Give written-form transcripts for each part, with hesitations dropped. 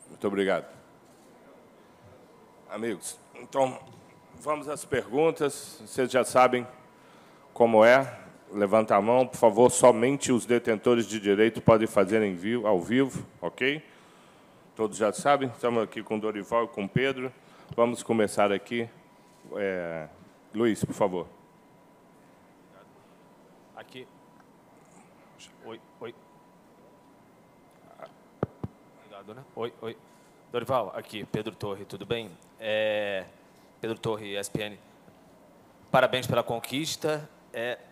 Muito obrigado. Amigos, então, vamos às perguntas. Vocês já sabem como é. Levanta a mão, por favor. Somente os detentores de direito podem fazer ao vivo, ok? Todos já sabem. Estamos aqui com o Dorival e com o Pedro. Vamos começar aqui. Luiz, por favor. Aqui. Oi. Obrigado, né? Oi. Dorival, aqui, Pedro Torre, tudo bem? Pedro Torre, ESPN. Parabéns pela conquista.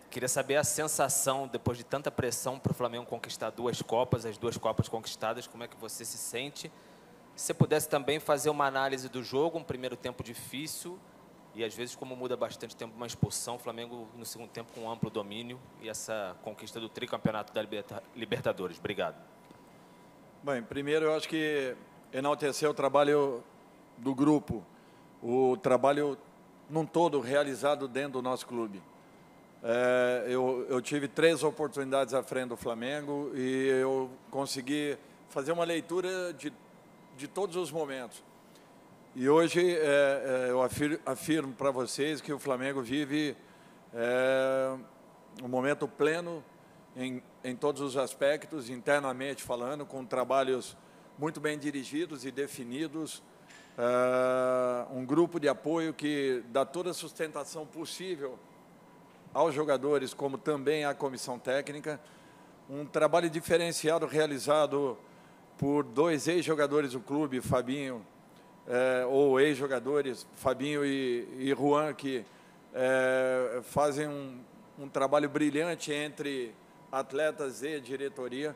Queria saber a sensação, depois de tanta pressão para o Flamengo conquistar as duas Copas conquistadas, como é que você se sente? Se você pudesse também fazer uma análise do jogo, um primeiro tempo difícil, e às vezes, como muda bastante tempo, uma expulsão, o Flamengo no segundo tempo com um amplo domínio, e essa conquista do tricampeonato da Libertadores. Obrigado. Bem, primeiro eu acho que enaltecer o trabalho do grupo, o trabalho num todo realizado dentro do nosso clube. Eu tive 3 oportunidades à frente do Flamengo e eu consegui fazer uma leitura de todos os momentos. E hoje eu afirmo para vocês que o Flamengo vive um momento pleno em todos os aspectos, internamente falando, com trabalhos muito bem dirigidos e definidos, um grupo de apoio que dá toda a sustentação possível aos jogadores, como também à comissão técnica, um trabalho diferenciado realizado por 2 ex-jogadores do clube, Fabinho, ou ex-jogadores, Fabinho e Juan, que fazem um trabalho brilhante entre atletas e diretoria,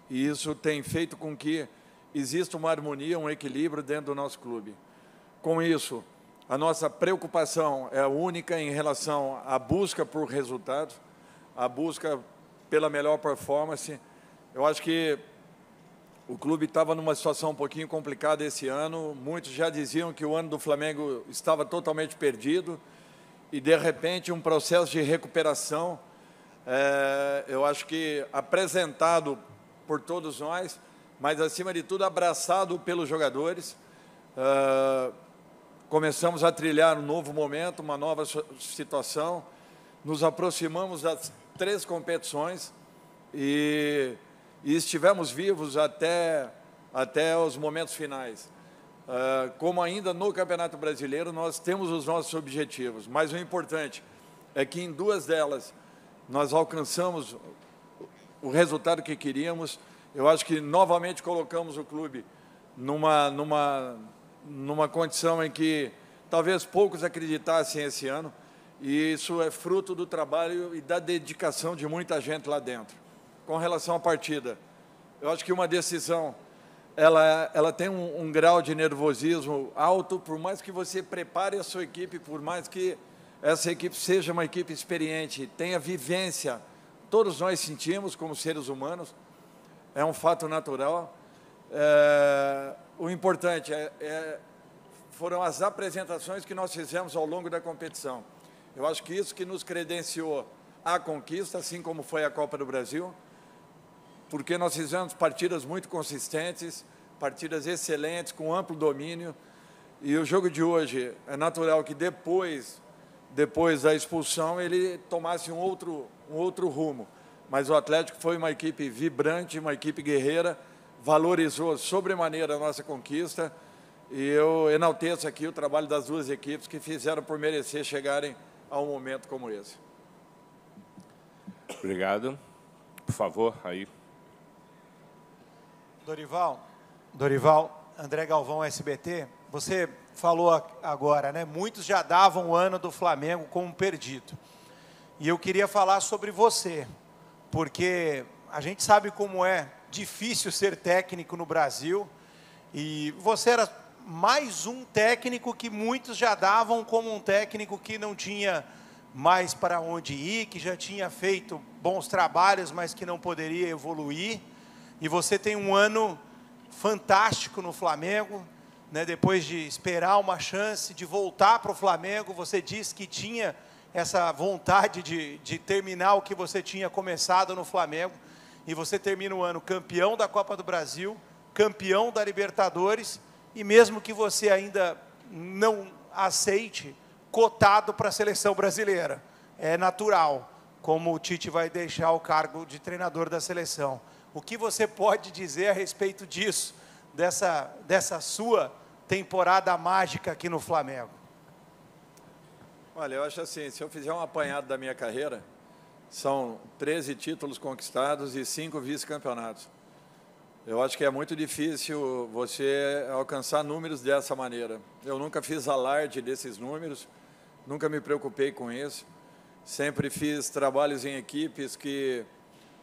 e isso tem feito com que exista uma harmonia, um equilíbrio dentro do nosso clube. Com isso, a nossa preocupação é única em relação à busca por resultados, a busca pela melhor performance. Eu acho que o clube estava numa situação um pouquinho complicada esse ano. Muitos já diziam que o ano do Flamengo estava totalmente perdido e, de repente, um processo de recuperação, eu acho que apresentado por todos nós, mas, acima de tudo, abraçado pelos jogadores. Começamos a trilhar um novo momento, uma nova situação, nos aproximamos das 3 competições e estivemos vivos até os momentos finais. Como ainda no Campeonato Brasileiro, nós temos os nossos objetivos, mas o importante é que em 2 delas nós alcançamos o resultado que queríamos. Eu acho que novamente colocamos o clube numa condição em que talvez poucos acreditassem esse ano, e isso é fruto do trabalho e da dedicação de muita gente lá dentro. Com relação à partida, eu acho que uma decisão, ela tem um grau de nervosismo alto, por mais que você prepare a sua equipe, por mais que essa equipe seja uma equipe experiente, tenha vivência, todos nós sentimos como seres humanos, é um fato natural. O importante foram as apresentações que nós fizemos ao longo da competição. Eu acho que isso que nos credenciou à conquista, assim como foi a Copa do Brasil, porque nós fizemos partidas muito consistentes, partidas excelentes, com amplo domínio, e o jogo de hoje é natural que depois da expulsão ele tomasse um outro rumo, mas o Atlético foi uma equipe vibrante, uma equipe guerreira, valorizou sobremaneira a nossa conquista, e eu enalteço aqui o trabalho das 2 equipes que fizeram por merecer chegarem a um momento como esse. Obrigado. Por favor, aí. Dorival, André Galvão, SBT, você falou agora, né? Muitos já davam o ano do Flamengo como perdido. E eu queria falar sobre você, porque a gente sabe como é difícil ser técnico no Brasil, e você era mais um técnico que muitos já davam como um técnico que não tinha mais para onde ir, que já tinha feito bons trabalhos, mas que não poderia evoluir. E você tem um ano fantástico no Flamengo, né, depois de esperar uma chance de voltar para o Flamengo, você disse que tinha essa vontade de terminar o que você tinha começado no Flamengo, e você termina o ano campeão da Copa do Brasil, campeão da Libertadores, e mesmo que você ainda não aceite, cotado para a seleção brasileira. É natural, como o Tite vai deixar o cargo de treinador da seleção. O que você pode dizer a respeito disso, dessa sua temporada mágica aqui no Flamengo? Olha, eu acho assim, se eu fizer um apanhado da minha carreira, são 13 títulos conquistados e 5 vice-campeonatos. Eu acho que é muito difícil você alcançar números dessa maneira. Eu nunca fiz alarde desses números, nunca me preocupei com isso. Sempre fiz trabalhos em equipes que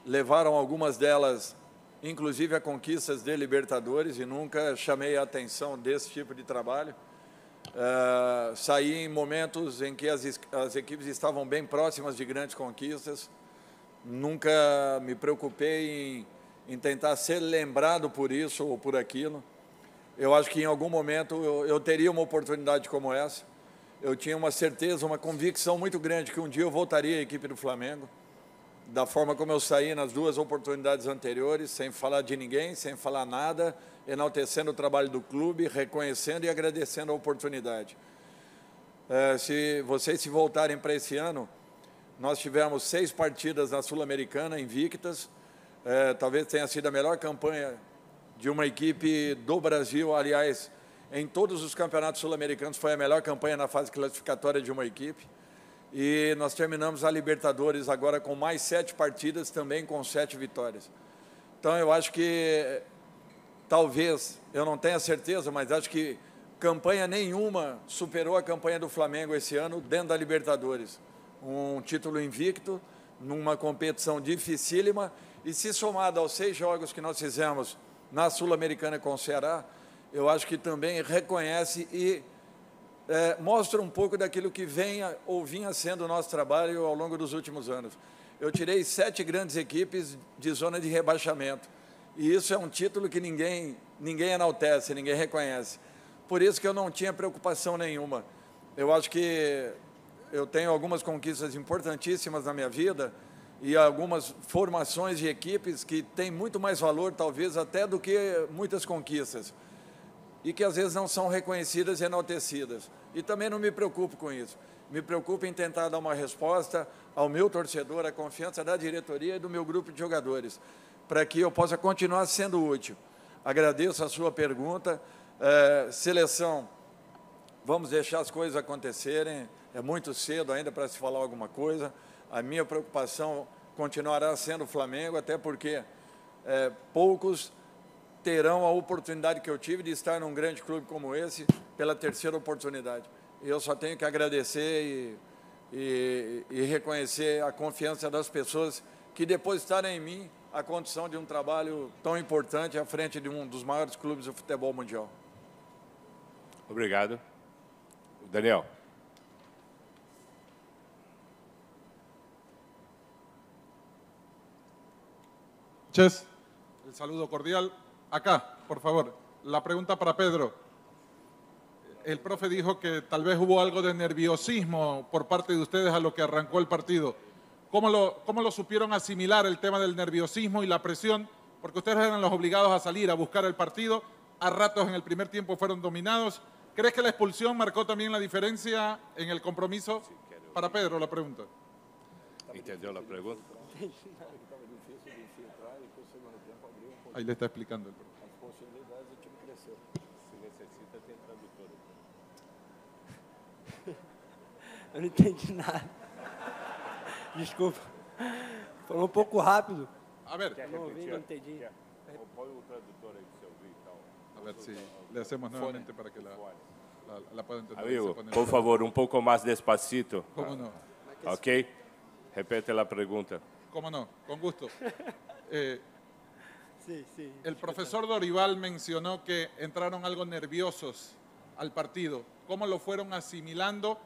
levaram algumas delas, inclusive a conquistas de Libertadores, e nunca chamei a atenção desse tipo de trabalho. Saí em momentos em que as equipes estavam bem próximas de grandes conquistas. Nunca me preocupei em tentar ser lembrado por isso ou por aquilo. Eu acho que em algum momento eu teria uma oportunidade como essa. Eu tinha uma certeza, uma convicção muito grande que um dia eu voltaria à equipe do Flamengo, da forma como eu saí nas 2 oportunidades anteriores, sem falar de ninguém, sem falar nada, enaltecendo o trabalho do clube, reconhecendo e agradecendo a oportunidade. Se vocês se voltarem para esse ano, nós tivemos 6 partidas na Sul-Americana, invictas. Talvez tenha sido a melhor campanha de uma equipe do Brasil. Aliás, em todos os campeonatos sul-americanos foi a melhor campanha na fase classificatória de uma equipe. E nós terminamos a Libertadores agora com mais 7 partidas, também com 7 vitórias. Então, eu acho que, talvez, eu não tenha certeza, mas acho que campanha nenhuma superou a campanha do Flamengo esse ano dentro da Libertadores. Um título invicto, numa competição dificílima, e se somado aos 6 jogos que nós fizemos na Sul-Americana com o Ceará, eu acho que também reconhece e mostra um pouco daquilo que vinha sendo o nosso trabalho ao longo dos últimos anos. Eu tirei 7 grandes equipes de zona de rebaixamento, e isso é um título que ninguém enaltece, ninguém reconhece. Por isso que eu não tinha preocupação nenhuma. Eu acho que eu tenho algumas conquistas importantíssimas na minha vida e algumas formações de equipes que têm muito mais valor, talvez, até do que muitas conquistas, e que às vezes não são reconhecidas e enaltecidas. E também não me preocupo com isso. Me preocupo em tentar dar uma resposta ao meu torcedor, à confiança da diretoria e do meu grupo de jogadores, para que eu possa continuar sendo útil. Agradeço a sua pergunta. Seleção, vamos deixar as coisas acontecerem. É muito cedo ainda para se falar alguma coisa. A minha preocupação continuará sendo o Flamengo, até porque poucos terão a oportunidade que eu tive de estar num grande clube como esse, pela 3ª oportunidade. Eu só tenho que agradecer e reconhecer a confiança das pessoas que depositaram em mim a condição de um trabalho tão importante à frente de um dos maiores clubes do futebol mundial. Obrigado. Daniel. Ches, el saludo cordial. Acá, por favor, la pregunta para Pedro. El profe dijo que tal vez hubo algo de nerviosismo por parte de ustedes a lo que arrancó el partido. ¿Cómo lo supieron asimilar el tema del nerviosismo y la presión? Porque ustedes eran los obligados a salir a buscar el partido. A ratos en el primer tiempo fueron dominados. ¿Crees que la expulsión marcó también la diferencia en el compromiso? Para Pedro, la pregunta. ¿Entendió la pregunta? Ahí le está explicando el profe. Eu não entendi nada. Desculpa. Falou um pouco rápido. A ver, Não ouvi, não entendi. Põe o tradutor aí para você ouvir e tal. a ver si le hacemos nuevamente para que la pueda entender. Amigo, por favor, un poco más despacito. ¿Cómo no? ¿Ok? Repete la pregunta. ¿Cómo no? Con gusto. Sí, sí. El profesor Dorival mencionó que entraron algo nerviosos al partido. ¿Cómo lo fueron asimilando?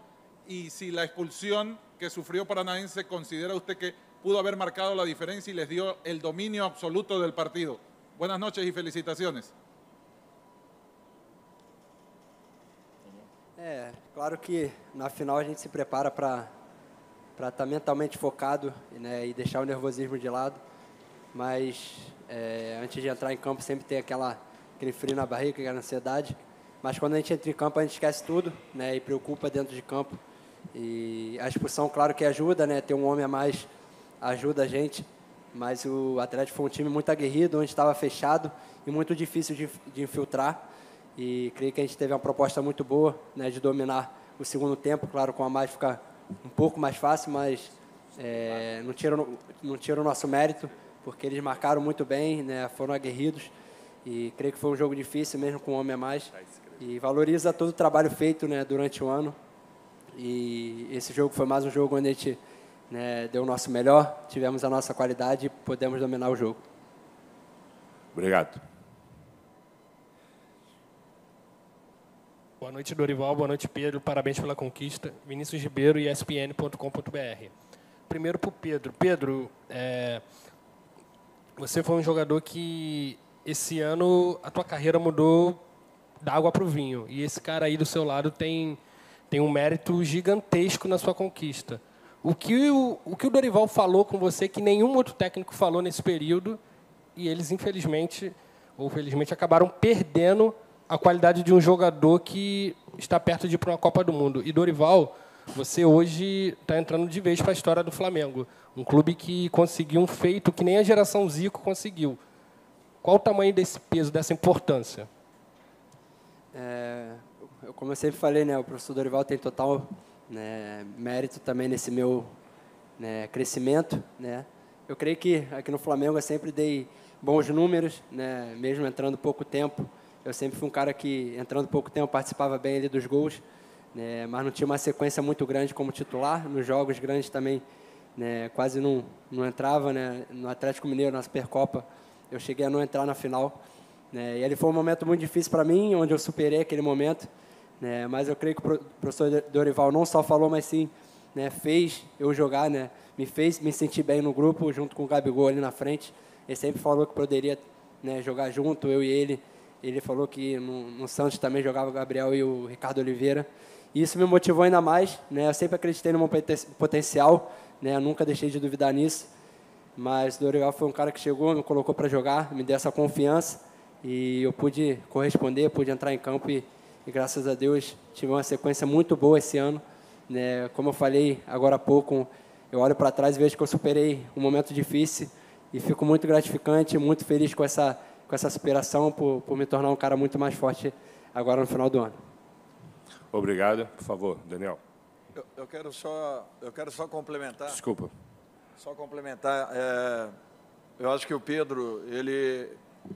Y si la expulsión que sufrió Paranaense, ¿considera usted que pudo haber marcado la diferencia y les dio el dominio absoluto del partido? Buenas noches y felicitaciones. Claro que na final a gente se prepara para estar mentalmente focado, né, e deixar o nervosismo de lado. Mas antes de entrar em campo sempre tem aquele frio na barriga, aquela ansiedade. Mas quando a gente entra em campo a gente esquece tudo, né, e preocupa dentro de campo. E a expulsão, claro que ajuda, né, ter um homem a mais ajuda a gente. Mas o Atlético foi um time muito aguerrido, onde estava fechado e muito difícil de infiltrar. E creio que a gente teve uma proposta muito boa, né, de dominar o segundo tempo. Claro, com a mais fica um pouco mais fácil, mas não tira o nosso mérito, porque eles marcaram muito bem, né, foram aguerridos. E creio que foi um jogo difícil, mesmo com um homem a mais. E valoriza todo o trabalho feito, né, durante o ano. E esse jogo foi mais um jogo onde a gente, né, deu o nosso melhor, tivemos a nossa qualidade e pudemos dominar o jogo. Obrigado. Boa noite, Dorival. Boa noite, Pedro. Parabéns pela conquista. Vinícius Ribeiro, ESPN.com.br. Primeiro para o Pedro. Pedro, você foi um jogador que esse ano a tua carreira mudou da água para o vinho. E esse cara aí do seu lado tem um mérito gigantesco na sua conquista. O que o Dorival falou com você que nenhum outro técnico falou nesse período, e eles, infelizmente ou felizmente, acabaram perdendo a qualidade de um jogador que está perto de ir para uma Copa do Mundo. E, Dorival, você hoje está entrando de vez para a história do Flamengo. Um clube que conseguiu um feito que nem a geração Zico conseguiu. Qual o tamanho desse peso, dessa importância? Como eu sempre falei, né, o professor Dorival tem total, né, mérito também nesse meu, né, crescimento, né. Eu creio que aqui no Flamengo eu sempre dei bons números, né, mesmo entrando pouco tempo. Eu sempre fui um cara que, entrando pouco tempo, participava bem ali dos gols, né, mas não tinha uma sequência muito grande como titular. Nos jogos grandes também, né, quase não entrava, né. No Atlético Mineiro, na Supercopa, eu cheguei a não entrar na final, né, e ele foi um momento muito difícil para mim, onde eu superei aquele momento, né, mas eu creio que o professor Dorival não só falou, mas sim, né, fez eu jogar, né, me fez me sentir bem no grupo, junto com o Gabigol ali na frente. Ele sempre falou que poderia, né, jogar junto, eu e ele. Ele falou que no Santos também jogava o Gabriel e o Ricardo Oliveira. E isso me motivou ainda mais, né? Eu sempre acreditei no meu potencial, né? Eu nunca deixei de duvidar nisso. Mas o Dorival foi um cara que chegou, me colocou para jogar, me deu essa confiança. E eu pude corresponder, pude entrar em campo e graças a Deus, tive uma sequência muito boa esse ano, né? Como eu falei agora há pouco, eu olho para trás e vejo que eu superei um momento difícil e fico muito gratificante, muito feliz com essa superação, por me tornar um cara muito mais forte agora no final do ano. Obrigado. Por favor, Daniel. Eu quero só complementar. Desculpa. Só complementar. Eu acho que o Pedro, ele,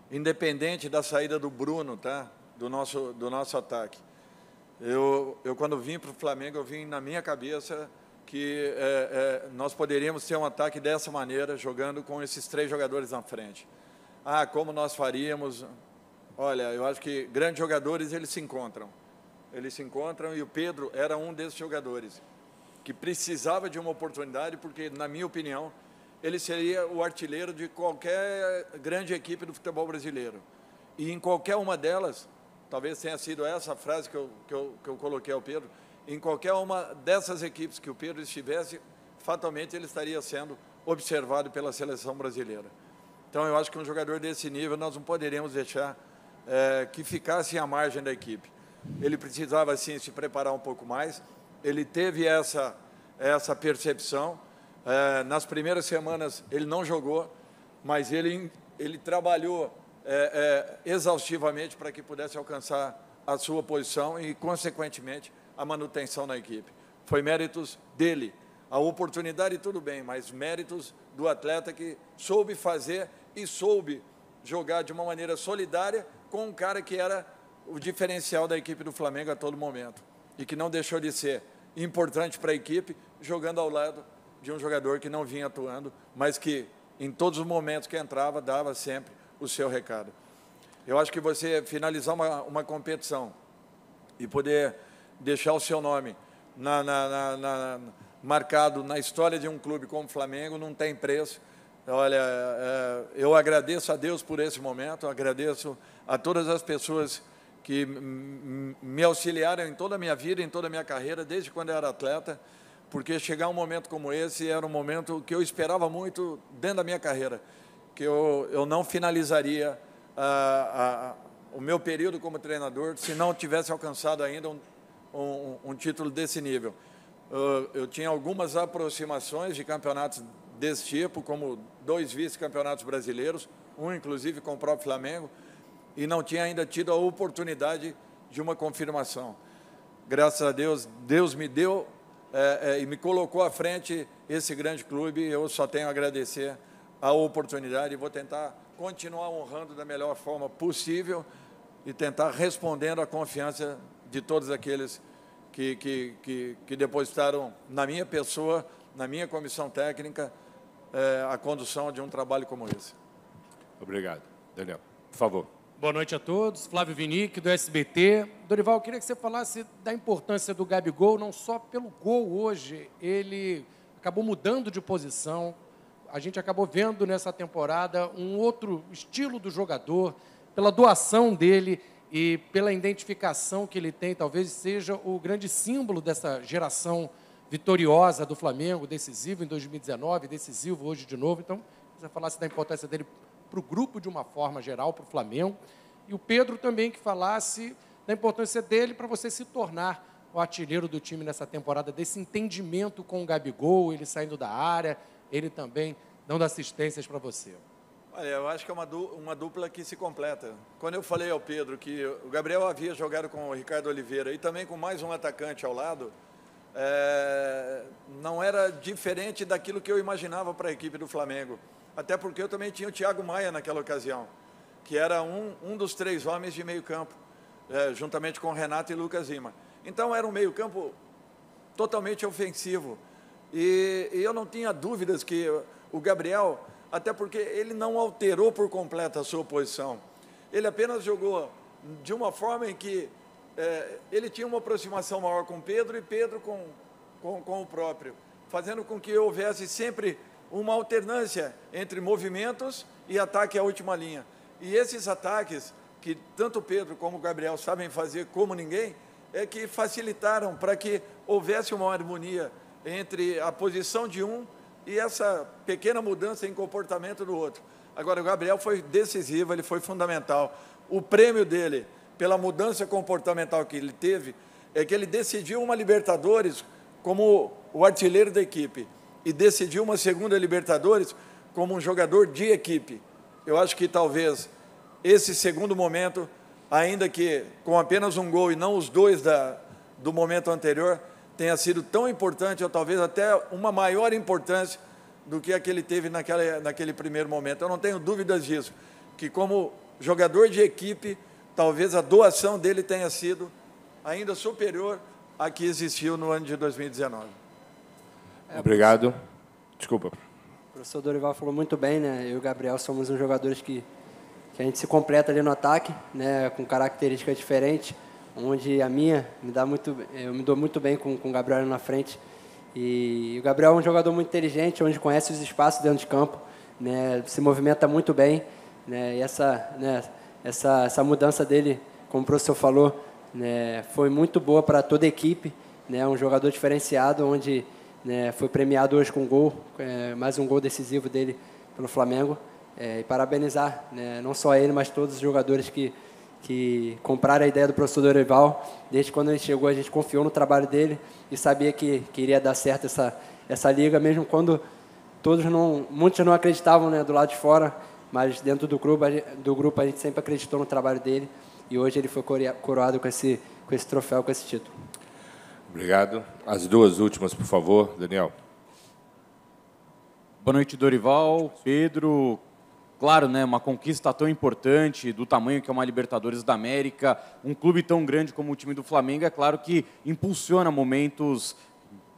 independente da saída do Bruno, tá? do nosso ataque, eu quando vim para o Flamengo, eu vim na minha cabeça que nós poderíamos ter um ataque dessa maneira, jogando com esses 3 jogadores na frente. Como nós faríamos? Olha, eu acho que grandes jogadores, eles se encontram e o Pedro era um desses jogadores que precisava de uma oportunidade, porque, na minha opinião, ele seria o artilheiro de qualquer grande equipe do futebol brasileiro. E em qualquer uma delas, talvez tenha sido essa a frase que eu coloquei ao Pedro, em qualquer uma dessas equipes que o Pedro estivesse, fatalmente ele estaria sendo observado pela seleção brasileira. Então, eu acho que um jogador desse nível nós não poderíamos deixar que ficasse à margem da equipe. Ele precisava, sim, se preparar um pouco mais. Ele teve essa percepção. Nas primeiras semanas, ele não jogou, mas ele trabalhou exaustivamente para que pudesse alcançar a sua posição e, consequentemente, a manutenção na equipe. Foi méritos dele. A oportunidade, tudo bem, mas méritos do atleta que soube fazer e soube jogar de uma maneira solidária com um cara que era o diferencial da equipe do Flamengo a todo momento e que não deixou de ser importante para a equipe, jogando ao lado de um jogador que não vinha atuando, mas que, em todos os momentos que entrava, dava sempre o seu recado. Eu acho que você finalizar uma competição e poder deixar o seu nome marcado na história de um clube como o Flamengo não tem preço. Olha, eu agradeço a Deus por esse momento, agradeço a todas as pessoas que me auxiliaram em toda a minha vida, em toda a minha carreira, desde quando eu era atleta, porque chegar um momento como esse era um momento que eu esperava muito dentro da minha carreira, que eu não finalizaria o meu período como treinador se não tivesse alcançado ainda um título desse nível. Eu tinha algumas aproximações de campeonatos desse tipo, como 2 vice-campeonatos brasileiros, um inclusive com o próprio Flamengo, e não tinha ainda tido a oportunidade de uma confirmação. Graças a Deus, Deus me deu e me colocou à frente esse grande clube. Eu só tenho a agradecer a oportunidade e vou tentar continuar honrando da melhor forma possível e tentar respondendo à confiança de todos aqueles que depositaram na minha pessoa, na minha comissão técnica, a condução de um trabalho como esse. Obrigado. Daniel, por favor. Boa noite a todos. Flávio Vinick, do SBT. Dorival, eu queria que você falasse da importância do Gabigol, não só pelo gol hoje. Ele acabou mudando de posição. A gente acabou vendo nessa temporada um outro estilo do jogador, pela doação dele e pela identificação que ele tem. Talvez seja o grande símbolo dessa geração vitoriosa do Flamengo, decisivo em 2019, decisivo hoje de novo. Então, se você falasse da importância dele para o grupo de uma forma geral, para o Flamengo. E o Pedro também que falasse da importância dele para você se tornar o artilheiro do time nessa temporada, desse entendimento com o Gabigol, ele saindo da área, ele também dando assistências para você. Olha, eu acho que é uma dupla que se completa. Quando eu falei ao Pedro que o Gabriel havia jogado com o Ricardo Oliveira e também com mais um atacante ao lado, não era diferente daquilo que eu imaginava para a equipe do Flamengo. Até porque eu também tinha o Thiago Maia naquela ocasião, que era um dos 3 homens de meio campo, juntamente com Renato e Lucas Lima. Então era um meio campo totalmente ofensivo. E eu não tinha dúvidas que o Gabriel, até porque ele não alterou por completo a sua posição, ele apenas jogou de uma forma em que ele tinha uma aproximação maior com Pedro e Pedro com o próprio, fazendo com que houvesse sempre uma alternância entre movimentos e ataque à última linha. E esses ataques, que tanto o Pedro como o Gabriel sabem fazer como ninguém, que facilitaram para que houvesse uma harmonia entre a posição de um e essa pequena mudança em comportamento do outro. Agora, o Gabriel foi decisivo, ele foi fundamental. O prêmio dele, pela mudança comportamental que ele teve, é que ele decidiu uma Libertadores como o artilheiro da equipe e decidiu uma segunda Libertadores como um jogador de equipe. Eu acho que talvez esse segundo momento, ainda que com apenas um gol e não os 2 do momento anterior, tenha sido tão importante, ou talvez até uma maior importância do que a que ele teve naquele primeiro momento. Eu não tenho dúvidas disso, que como jogador de equipe, talvez a doação dele tenha sido ainda superior à que existiu no ano de 2019. Obrigado. Desculpa. O professor Dorival falou muito bem, né? Eu e o Gabriel somos uns jogadores que a gente se completa ali no ataque, né? Com características diferentes, onde a minha eu me dou muito bem com o Gabriel na frente. E o Gabriel é um jogador muito inteligente, onde conhece os espaços dentro de campo, né? Se movimenta muito bem, né? E essa mudança dele, como o professor falou, né? Foi muito boa para toda a equipe, né? Um jogador diferenciado, onde foi premiado hoje com um gol, mais um gol decisivo dele pelo Flamengo. E parabenizar, né, não só ele, mas todos os jogadores que compraram a ideia do professor Dorival. Desde quando ele chegou, a gente confiou no trabalho dele e sabia que iria dar certo essa liga, mesmo quando muitos não acreditavam, né, do lado de fora, mas dentro do grupo a gente sempre acreditou no trabalho dele e hoje ele foi coroado com esse troféu, com esse título. Obrigado. As 2 últimas, por favor, Daniel. Boa noite, Dorival, Pedro. Claro, né, uma conquista tão importante, do tamanho que é uma Libertadores da América, um clube tão grande como o time do Flamengo, é claro que impulsiona momentos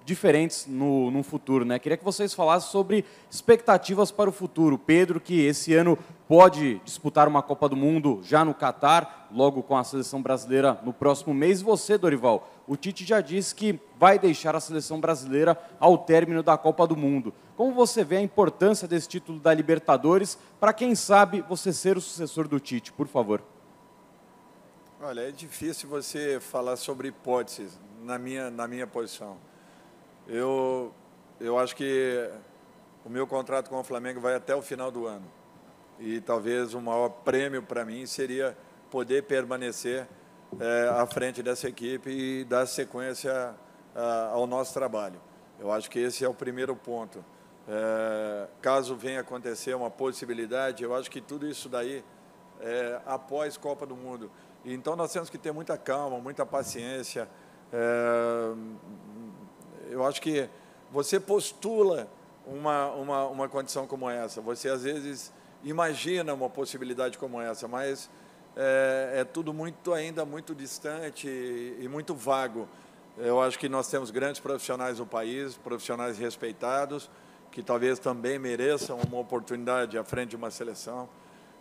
diferentes no futuro, né? Queria que vocês falassem sobre expectativas para o futuro. Pedro, que esse ano pode disputar uma Copa do Mundo já no Catar, logo com a seleção brasileira no próximo mês. E você, Dorival, o Tite já disse que vai deixar a seleção brasileira ao término da Copa do Mundo. Como você vê a importância desse título da Libertadores para, quem sabe, você ser o sucessor do Tite, por favor? Olha, é difícil você falar sobre hipóteses na minha posição. Eu acho que o meu contrato com o Flamengo vai até o final do ano. E talvez o maior prêmio para mim seria poder permanecer à frente dessa equipe e dar sequência ao nosso trabalho. Eu acho que esse é o primeiro ponto. Caso venha acontecer uma possibilidade, eu acho que tudo isso daí após Copa do Mundo. Então, nós temos que ter muita calma, muita paciência. Eu acho que você postula uma condição como essa. Você, às vezes, imagina uma possibilidade como essa, mas é tudo ainda muito distante e muito vago. Eu acho que nós temos grandes profissionais no país, profissionais respeitados, que talvez também mereçam uma oportunidade à frente de uma seleção.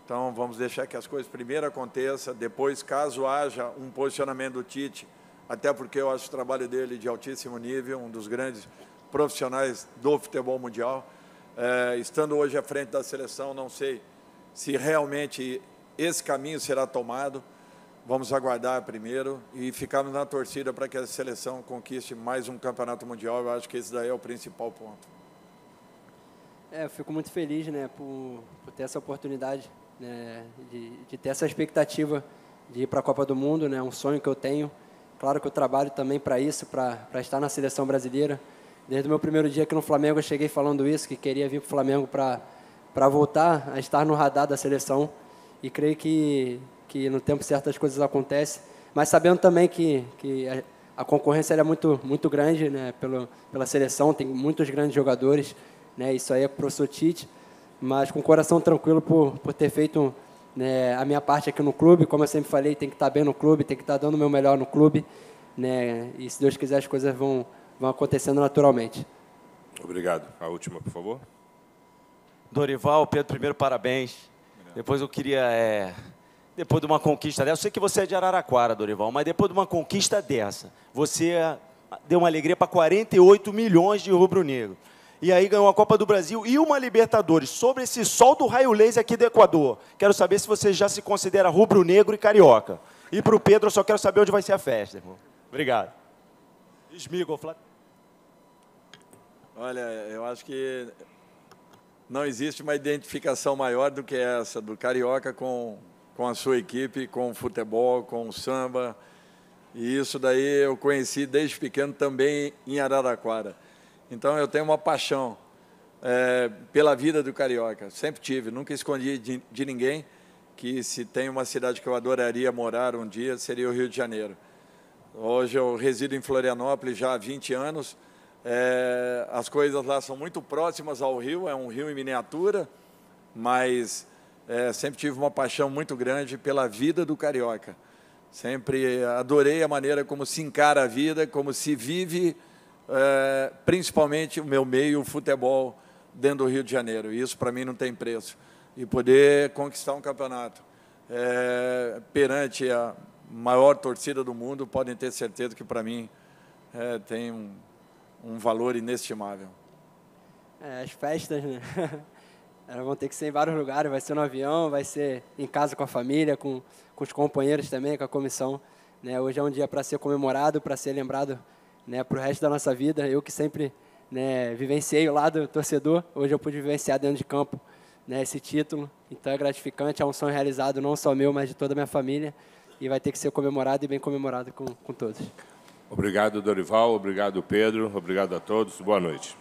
Então, vamos deixar que as coisas primeiro aconteçam, depois, caso haja um posicionamento do Tite, até porque eu acho o trabalho dele de altíssimo nível, um dos grandes profissionais do futebol mundial. Estando hoje à frente da seleção, não sei se realmente esse caminho será tomado. Vamos aguardar primeiro e ficarmos na torcida para que a seleção conquiste mais um campeonato mundial. Eu acho que esse daí é o principal ponto. Eu fico muito feliz, né, por ter essa oportunidade, né, de ter essa expectativa de ir para a Copa do Mundo, né, um sonho que eu tenho. Claro que eu trabalho também para isso, para estar na seleção brasileira. Desde o meu primeiro dia aqui no Flamengo, eu cheguei falando isso, que queria vir para o Flamengo para voltar a estar no radar da seleção. E creio que no tempo certo as coisas acontecem. Mas sabendo também que a concorrência é muito, muito grande, né, pela seleção, tem muitos grandes jogadores, né, isso aí é para o professor Tite, mas com o coração tranquilo por ter feito, né, a minha parte aqui no clube. Como eu sempre falei, tem que estar bem no clube, tem que estar dando o meu melhor no clube, né, e se Deus quiser as coisas vão acontecendo naturalmente. Obrigado. A última, por favor. Dorival, Pedro, primeiro parabéns. Obrigado. Depois eu queria, depois de uma conquista dessa, eu sei que você é de Araraquara, Dorival, mas depois de uma conquista dessa, você deu uma alegria para 48 milhões de rubro-negro. E aí ganhou a Copa do Brasil e uma Libertadores, sobre esse sol do raio laser aqui do Equador. Quero saber se você já se considera rubro-negro e carioca. E para o Pedro, eu só quero saber onde vai ser a festa, irmão. Obrigado. Esmigo, Flávio. Olha, eu acho que não existe uma identificação maior do que essa, do carioca com a sua equipe, com o futebol, com o samba. E isso daí eu conheci desde pequeno também em Araraquara. Então, eu tenho uma paixão pela vida do carioca. Sempre tive, nunca escondi de ninguém que se tem uma cidade que eu adoraria morar um dia, seria o Rio de Janeiro. Hoje eu resido em Florianópolis já há 20 anos. As coisas lá são muito próximas ao Rio, é um rio em miniatura, mas sempre tive uma paixão muito grande pela vida do carioca. Sempre adorei a maneira como se encara a vida, como se vive, principalmente o meu meio, o futebol, dentro do Rio de Janeiro. Isso, para mim, não tem preço. E poder conquistar um campeonato perante a maior torcida do mundo, podem ter certeza que, para mim, tem um valor inestimável. As festas, né? Elas vão ter que ser em vários lugares, vai ser no avião, vai ser em casa com a família, com os companheiros também, com a comissão. Né? Hoje é um dia para ser comemorado, para ser lembrado, né, para o resto da nossa vida. Eu que sempre, né, vivenciei o lado torcedor, hoje eu pude vivenciar dentro de campo, né, esse título. Então é gratificante, é um sonho realizado não só meu, mas de toda a minha família. E vai ter que ser comemorado e bem comemorado com todos. Obrigado, Dorival. Obrigado, Pedro. Obrigado a todos. Boa noite.